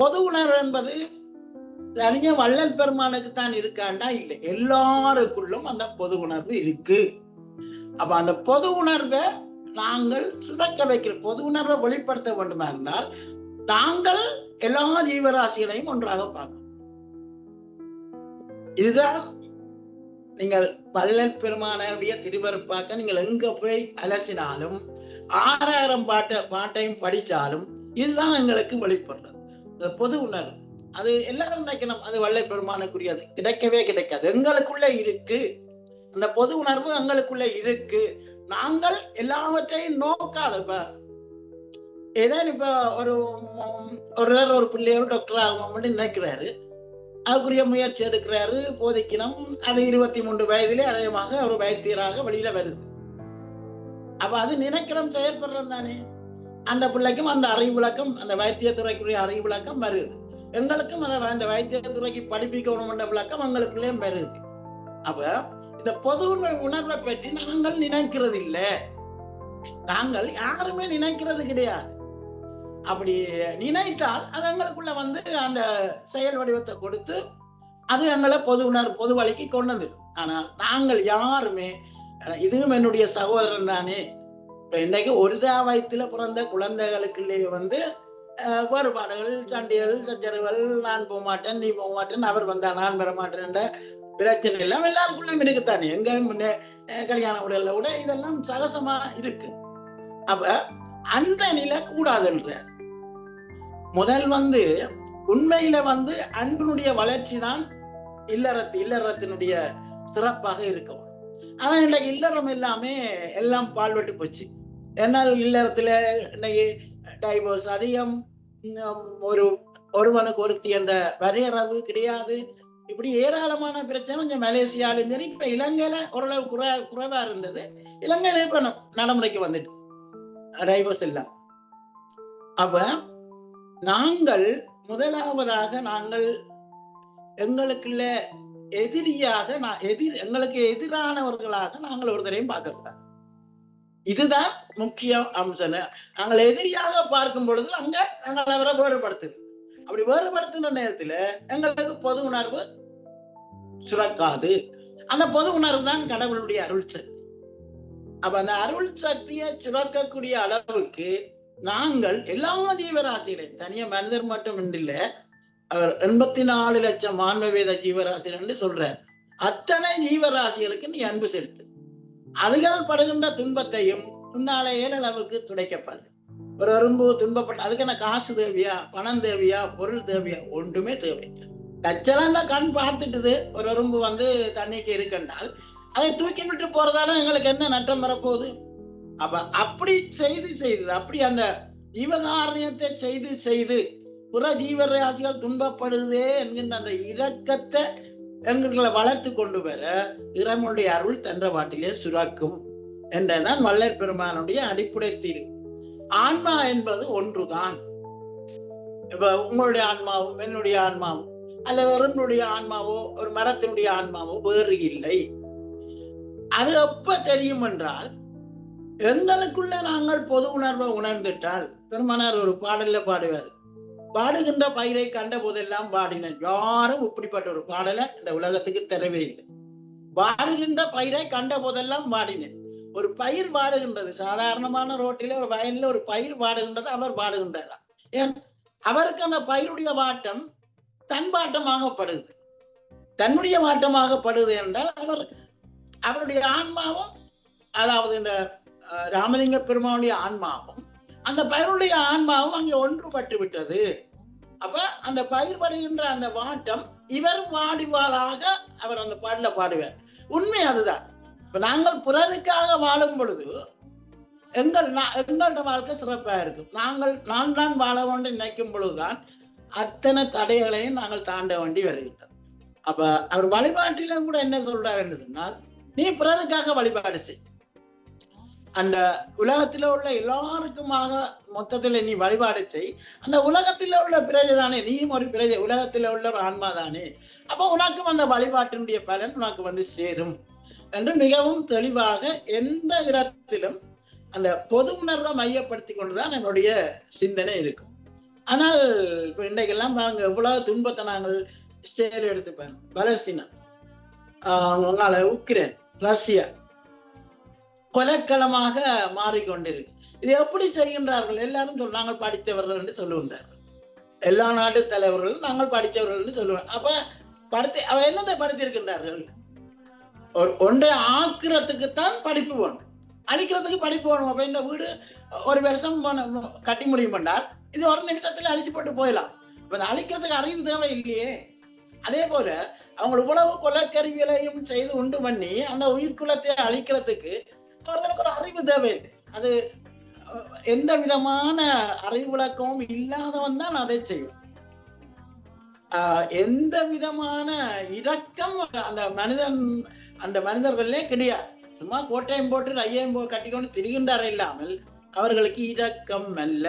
பொது உணர்வு என்பது தனிய வள்ளல் பெருமானுக்கு தான் இருக்காண்டா இல்லை, எல்லாருக்குள்ளும் அந்த பொது உணர்வு இருக்கு. அப்ப அந்த பொது உணர்வை நாங்கள் சுரக்க வைக்கிற பொது உணர்வை வெளிப்படுத்த வேண்டுமா இருந்தால் நாங்கள் எல்லா ஜீவராசிகளையும் ஒன்றாக பார்க்கணும். இதுதான் நீங்கள் வள்ளல் பெருமானுடைய திருவருட்பாக்க நீங்கள் எங்க போய் அலசினாலும் 6000 பாட்டையும் படிச்சாலும் இதுதான் எங்களுக்கு வெளிப்படுறது. பொது உணர்வு அது எல்லாரும் நினைக்கணும் அது வள்ளல் பெருமானுக்குரியது, கிடைக்கவே கிடைக்காது. எங்களுக்குள்ள இருக்கு அந்த பொது உணர்வு, எங்களுக்குள்ள இருக்கு. நாங்கள் எல்லாவற்றையும் நோக்காத. இப்ப ஒரு பிள்ளையோட டாக்டர் ஆகும் நினைக்கிறாரு, அதுக்குரிய முயற்சி எடுக்கிறாரு, போதிக்கணும். அது 23 வயதிலே அதிகமாக ஒரு வைத்தியராக வெளியில வருது. அப்ப அது நினைக்கிறோம், செயல்படுறோம் தானே. அந்த பிள்ளைக்கும் அந்த அறிவு விளக்கம், அந்த வைத்தியத்துறைக்குரிய அறிவு விளக்கம் வருது. எங்களுக்கும் அந்த வைத்தியத்துறைக்கு படிப்பிக்கணும் என்ற விளக்கம் எங்களுக்குள்ளே வருது. அப்ப இந்த பொது உணர்வை பற்றி நாங்கள் நினைக்கிறது இல்லை, நாங்கள் யாருமே நினைக்கிறது கிடையாது. அப்படி நினைத்தால் அது எங்களுக்குள்ள அந்த செயல் வடிவத்தை கொடுத்து அது எங்களை பொது உணர்வு பொது வழிக்கு கொண்டு வந்துடும். ஆனால் நாங்கள் யாருமே இதுவும் சகோதரன் தானே. இப்ப இன்னைக்கு ஒருதா வயிற்றுல பிறந்த குழந்தைகளுக்குள்ளேயே வேறுபாடுகள், சண்டைகள், சச்சரவுகள், நான் போக மாட்டேன், நீ போக மாட்டேன், அவர் வந்தா நான் வர மாட்டேன், பிரச்சனை எல்லாம் எல்லாருக்குள்ளயும் இருக்குத்தானே. எங்க கல்யாண உடல்ல கூட இதெல்லாம் சகசமா இருக்கு. அப்ப அந்த நிலை கூடாதுன்ற முதல் உண்மையில அன்பினுடைய வளர்ச்சி தான் இல்லறத்தினுடைய சிறப்பாக இருக்கும். ஆனா இன்னைக்கு இல்லறம் எல்லாமே எல்லாம் பால்வெட்டு போச்சு. என்னால் இல்லறத்துல இன்னைக்கு டைவர்ஸ் அதிகம், ஒருவனுக்கு ஒருத்தி என்ற வரையறவு கிடையாது. இப்படி ஏராளமான பிரச்சனை கொஞ்சம் மலேசியாலும் சரி, இப்ப இலங்கையில ஓரளவு குறைவா இருந்தது. இலங்கையில இப்ப நடைமுறைக்கு வந்துட்டு டைவர்ஸ் எல்லாம். அப்ப நாங்கள் முதலாவதாக நாங்கள் எங்களுக்குள்ள எதிரியாக எங்களுக்கு எதிரானவர்களாக நாங்கள் ஒருத்தரையும் பார்க்க, இதுதான் முக்கிய அம்சம். நாங்கள் எதிரியாக பார்க்கும் பொழுது அங்க நாங்கள் அவரை வேறுபடுத்து. அப்படி வேறுபடுத்துன நேரத்துல எங்களுக்கு பொது உணர்வு சுரக்காது. அந்த பொது உணர்வு தான் கடவுளுடைய அருள் சக்தி. அப்ப அந்த அருள் சக்தியை சுரக்கக்கூடிய அளவுக்கு நாங்கள் எல்லா ஜீவராசிகளையும், தனியா மனிதர் மட்டும் இல்லை, அவர் 84 லட்சம் மாண்பவேத ஜீவராசிகள் சொல்றார். அத்தனை ஜீவராசிகளுக்கு நீ அன்பு செலுத்து. அதுகள் படுகின்ற துன்பத்தையும் உன்னால ஏழளவுக்கு துடைக்கப்பாரு. ஒரு எறும்பு துன்பப்பட்ட அதுக்கு என்ன காசு தேவையா, பணம் தேவையா, பொருள் தேவையா? ஒன்றுமே தேவை. கச்சலா கண் பார்த்துட்டுது. ஒரு எறும்பு தண்ணிக்கு இருக்குன்னால் அதை தூக்கி விட்டு போறதால எங்களுக்கு என்ன நட்டம் வரப்போகுது? அப்ப அப்படி செய்து அப்படி அந்த ஜீவகாரணியத்தை செய்து புற ஜீவராசிகள் துன்பப்படுதே என்கின்ற அந்த இரக்கத்தை எங்களை வளர்த்து கொண்டு வர இறைவனுடைய அருள் தன்ற வாட்டிலே சுரக்கும் என்றதான் வள்ளல் பெருமானுடைய அடிப்படை தீர்வு. ஆன்மா என்பது ஒன்றுதான். இப்ப உங்களுடைய ஆன்மாவும் என்னுடைய ஆன்மாவும் அல்லது ஒருவனுடைய ஆன்மாவோ ஒரு மரத்தினுடைய ஆன்மாவோ வேறு இல்லை. அது எப்ப தெரியும் என்றால் எங்களுக்குள்ள நாங்கள் பொது உணர்வை உணர்ந்துட்டால். பெருமானார் ஒரு பாடல்ல பாடுவார், பாடுகின்ற பயிரை கண்ட போதெல்லாம் பாடினேன். யாரும் இப்படிப்பட்ட ஒரு பாடலை இந்த உலகத்துக்கு தரவே இல்லை. பாடுகின்ற பயிரை கண்ட போதெல்லாம் பாடினேன். ஒரு பயிர் பாடுகின்றது, சாதாரணமான ரோட்டில ஒரு வயல்ல ஒரு பயிர் பாடுகின்றது, அவர் பாடுகின்றார். ஏன் அவருக்கு அந்த பயிருடைய வாட்டம் தன் வாட்டமாகப்படுது, தன்னுடைய வாட்டமாகப்படுது என்றால் அவருடைய ஆன்மாவும், அதாவது இந்த ராமலிங்க பெருமானுடைய ஆன்மாவும் அந்த பயிருடைய ஆன்மாவும் அங்கே ஒன்றுபட்டு விட்டது. அப்ப அந்த பயிர் படுகின்ற அந்த வாட்டம் இவர் பாடுவாராக அவர் அந்த பாடல பாடுவார். உண்மை அதுதான். இப்ப நாங்கள் பிறருக்காக வாழும் பொழுது எங்களோட வாழ்க்கை சிறப்பா இருக்கும். நான் தான் வாழ வேண்டும் நினைக்கும் பொழுதுதான் அத்தனை தடைகளையும் நாங்கள் தாண்ட வேண்டி வருகின்றோம். அப்ப அவர் வழிபாட்டிலும் கூட என்ன சொல்றாரு என்று சொன்னால், நீ பிறருக்காக வழிபாடு செய். அந்த உலகத்தில உள்ள எல்லாருக்குமாக மொத்தத்துல நீ வழிபாடு செய். அந்த உலகத்தில உள்ள பிரஜை தானே, நீயும் ஒரு பிரஜை, உலகத்தில உள்ள ஒரு ஆன்மா தானே. அப்ப உனக்கும் அந்த வழிபாட்டினுடைய பலன் உனக்கு சேரும் என்று மிகவும் தெளிவாக எந்த இடத்திலும் அந்த பொது உணர்வை மையப்படுத்தி கொண்டுதான் என்னுடைய சிந்தனை இருக்கும். ஆனால் இப்ப இன்றைக்கெல்லாம் பாருங்க எவ்வளவு துன்பத்தை நாங்கள் இஸ்ரேல் எடுத்துப்பாங்க, பலஸ்தீனா, உக்ரைன், ரஷ்யா கொலைக்களமாக மாறிக்கொண்டிருக்கு. இது எப்படி செய்கின்றார்கள்? எல்லாரும் நாங்கள் படித்தவர்கள் என்று சொல்லுகின்றார்கள். எல்லா நாட்டு தலைவர்களும் நாங்கள் படித்தவர்கள் என்று சொல்லுவாங்க. அப்ப அவ என்னத்தை படித்திருக்கின்றார்கள்? ஒன்றை ஆக்குறதுக்குத்தான் படிப்பு வேணும், அழிக்கிறதுக்கு படிப்பு வேணும். அப்ப இந்த வீடு ஒரு வருஷம் கட்டி முடியும் என்றால் இது ஒரு நிமிஷத்துல அழிச்சு போட்டு போயிடலாம். இப்ப அழிக்கிறதுக்கு அறிவு தேவை இல்லையே. அதே போல அவங்க இவ்வளவு கொலைக்கருவிகளையும் செய்து உண்டு பண்ணி அந்த உயிர்குலத்தை அழிக்கிறதுக்கு அவர்களுக்கு ஒரு அறிவு தேவை. அது எந்த விதமான அறிவு விளக்கமும் இல்லாதவன் தான் அதை செய்யும். எந்த விதமான இரக்கம் அந்த மனிதர்களே கிடையாது. சும்மா கோட்டையும் போட்டு ஐயம் கட்டிக்கொண்டு திரிகின்றார் இல்லாமல் அவர்களுக்கு இரக்கம் அல்ல.